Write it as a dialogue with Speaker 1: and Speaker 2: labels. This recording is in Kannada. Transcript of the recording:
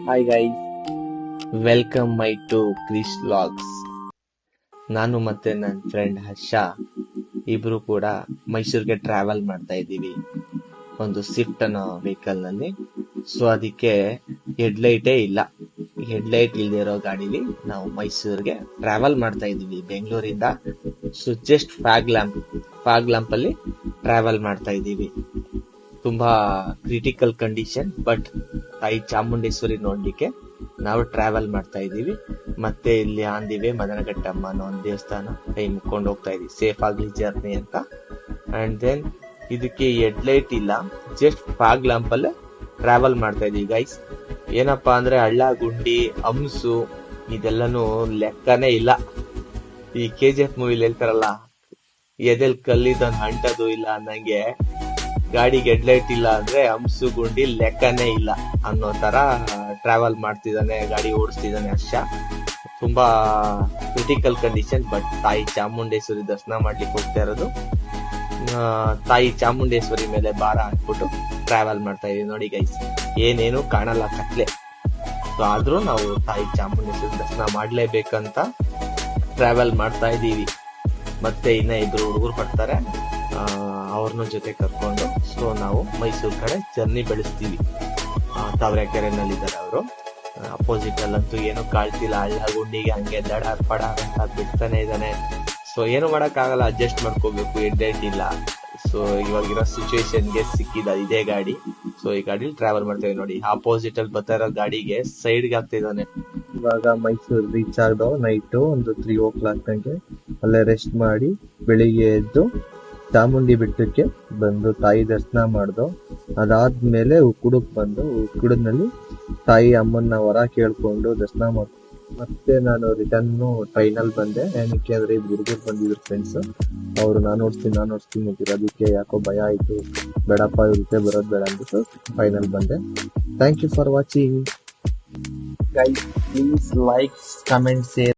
Speaker 1: Hi guys, welcome my to Krish logs. ನಾನು ಮತ್ತೆ ನನ್ನ ಫ್ರೆಂಡ್ ಹರ್ಷ ಇಬ್ರು ಕೂಡ ಮೈಸೂರಿಗೆ ಟ್ರಾವೆಲ್ ಮಾಡ್ತಾ ಇದ್ದೀವಿ ಒಂದು ಸ್ವಿಫ್ಟ್ ಅನ್ನೋ ವೆಹಿಕಲ್ ನಲ್ಲಿ. ಸೊ ಅದಕ್ಕೆ ಹೆಡ್ಲೈಟೇ ಇಲ್ಲ. ಹೆಡ್ಲೈಟ್ ಇಲ್ದೇ ಇರೋ ಗಾಡಿಲಿ ನಾವು ಮೈಸೂರಿಗೆ ಟ್ರಾವೆಲ್ ಮಾಡ್ತಾ ಇದ್ದೀವಿ ಬೆಂಗಳೂರಿಂದ. ಸೊ ಜಸ್ಟ್ ಫಾಗ್ ಲ್ಯಾಂಪ್ ಅಲ್ಲಿ ಟ್ರಾವೆಲ್ ಮಾಡ್ತಾ ಇದ್ದೀವಿ. ತುಂಬಾ ಕ್ರಿಟಿಕಲ್ ಕಂಡೀಷನ್, ಬಟ್ ತಾಯಿ ಚಾಮುಂಡೇಶ್ವರಿ ನೋಡ್ಲಿಕ್ಕೆ ನಾವು ಟ್ರಾವೆಲ್ ಮಾಡ್ತಾ ಇದ್ದೀವಿ. ಮತ್ತೆ ಇಲ್ಲಿ ಆಂದಿವೆ ಮದನಘಟ್ಟಮ್ಮ ಅನ್ನೋ ಒಂದು ದೇವಸ್ಥಾನ ಕೈ ಮುಕ್ಕೊಂಡು ಹೋಗ್ತಾ ಇದೀವಿ, ಸೇಫ್ ಆಗ್ಲಿ ಜರ್ನಿ ಅಂತ. ಅಂಡ್ ದೆನ್ ಇದಕ್ಕೆ ಹೆಡ್ಲೈಟ್ ಇಲ್ಲ, ಜಸ್ಟ್ ಫಾಗ್ ಲ್ಯಾಂಪ್ ಅಲ್ಲೇ ಟ್ರಾವೆಲ್ ಮಾಡ್ತಾ ಇದೀವಿ ಗೈಸ್. ಏನಪ್ಪಾ ಅಂದ್ರೆ ಹಳ್ಳ ಗುಂಡಿ ಹಂಸು ಇದೆಲ್ಲಾನು ಲೆಕ್ಕನೇ ಇಲ್ಲ. ಈ KGF ಮೂವಿಲಿ ಹೇಳ್ತಾರಲ್ಲ, ಎದೆಲ್ ಕಲ್ಲಿದ್ದನ್ ಅಂಟದು ಇಲ್ಲ ಅನ್ನಂಗೆ ಗಾಡಿಗೆ ಹೆಡ್ಲೈಟ್ ಇಲ್ಲ ಅಂದ್ರೆ ಹಂಸು ಗುಂಡಿ ಲೆಕ್ಕನೇ ಇಲ್ಲ ಅನ್ನೋ ತರ ಟ್ರಾವೆಲ್ ಮಾಡ್ತಿದ್ದಾನೆ, ಗಾಡಿ ಓಡಿಸ್ತಿದ್ದಾನೆ ಹರ್ಷ. ತುಂಬಾ ಕ್ರಿಟಿಕಲ್ ಕಂಡೀಷನ್, ಬಟ್ ತಾಯಿ ಚಾಮುಂಡೇಶ್ವರಿ ದರ್ಶನ ಮಾಡ್ಲಿಕ್ಕೆ ಹೋಗ್ತಾ ಇರೋದು. ತಾಯಿ ಚಾಮುಂಡೇಶ್ವರಿ ಮೇಲೆ ಭಾರ ಹಾಕ್ಬಿಟ್ಟು ಟ್ರಾವೆಲ್ ಮಾಡ್ತಾ ಇದೀವಿ. ನೋಡಿ ಗೈಸ್, ಏನೇನು ಕಾಣಲ್ಲ, ಕತ್ಲೆ. ಆದ್ರೂ ನಾವು ತಾಯಿ ಚಾಮುಂಡೇಶ್ವರಿ ದರ್ಶನ ಮಾಡ್ಲೇಬೇಕಂತ ಟ್ರಾವೆಲ್ ಮಾಡ್ತಾ ಇದೀವಿ. ಮತ್ತೆ ಇನ್ನ ಇಬ್ರು ಹುಡುಗರು ಬರ್ತಾರೆ, ಅವ್ರನ್ನ ಜೊತೆ ಕರ್ಕೊಂಡು ಸೊ ನಾವು ಮೈಸೂರು ಕಡೆ ಜರ್ನಿ ಬೆಳೆಸ್ತೀವಿ. ತಾವರೆಕೆರೆನಲ್ಲಿ ಇದ್ದಾರೆ ಅವರು. ಅಪೋಸಿಟ್ ಅಲ್ಲಂತೂ ಏನು ಕಾಳ್ತಿಲ್ಲ, ಹಳ್ಳ ಗುಂಡಿಗೆ ಹಂಗೆ ದಡ ಪಡ ಅಂತ ಬಿಡ್ತಾನೆ ಇದ್ದಾನೆ. ಸೊ ಏನು ಮಾಡಕ್ ಆಗಲ್ಲ, ಅಡ್ಜಸ್ಟ್ ಮಾಡ್ಕೋಬೇಕು. ಹೆಡ್ಲೈಟ್ ಇಲ್ಲ. ಸೊ ಇವಾಗಿರೋ ಸಿಚುವೇಶನ್ಗೆ ಸಿಕ್ಕಿದ ಇದೇ ಗಾಡಿ. ಸೊ ಈ ಗಾಡಿಲಿ ಟ್ರಾವೆಲ್ ಮಾಡ್ತೇವೆ. ನೋಡಿ, ಆಪೋಸಿಟ್ ಅಲ್ಲಿ ಬರ್ತಾ ಇರೋ ಗಾಡಿಗೆ ಸೈಡ್ಗೆ ಆಗ್ತಿದ್ದಾನೆ. ಇವಾಗ ಮೈಸೂರು ರೀಚ್ ಆಗೋ ನೈಟ್ ಒಂದು 3 o'clock ಗಂಟೆ ಅಲ್ಲೇ ರೆಸ್ಟ್ ಮಾಡಿ ಬೆಳಿಗ್ಗೆ ಎದ್ದು ಚಾಮುಂಡಿ ಬೆಟ್ಟಕ್ಕೆ ಬಂದು ತಾಯಿ ದರ್ಶನ ಮಾಡ್ದು. ಅದಾದ್ಮೇಲೆ ಉಕ್ಕುಡಕ್ ಬಂದು ಉಕ್ಕುಡನಲ್ಲಿ ತಾಯಿ ಅಮ್ಮನ ವರ ಕೇಳ್ಕೊಂಡು ದರ್ಶನ ಮಾಡ್ ಮತ್ತೆ ನಾನು ರಿಟರ್ನ್ ಟ್ರೈನಲ್ಲಿ ಬಂದೆ. ಏನಕ್ಕೆ ಅಂದ್ರೆ ಈ ಹುಡುಗರು ಬಂದಿದ್ರು ಫ್ರೆಂಡ್ಸ್, ಅವ್ರು ನಾನು ಓಡಿಸ್ತೀನಿ ಅಂತಿದ್ರು. ಅದಕ್ಕೆ ಯಾಕೋ ಭಯ ಆಯ್ತು, ಬೇಡಪ್ಪ ಇವ್ರ ಜೊತೆ ಬರೋದ್ ಬೇಡ ಅಂದ್ಬಿಟ್ಟು ಫೈನಲ್ ಬಂದೆ. Thank you for watching guys. Please like, comment, share.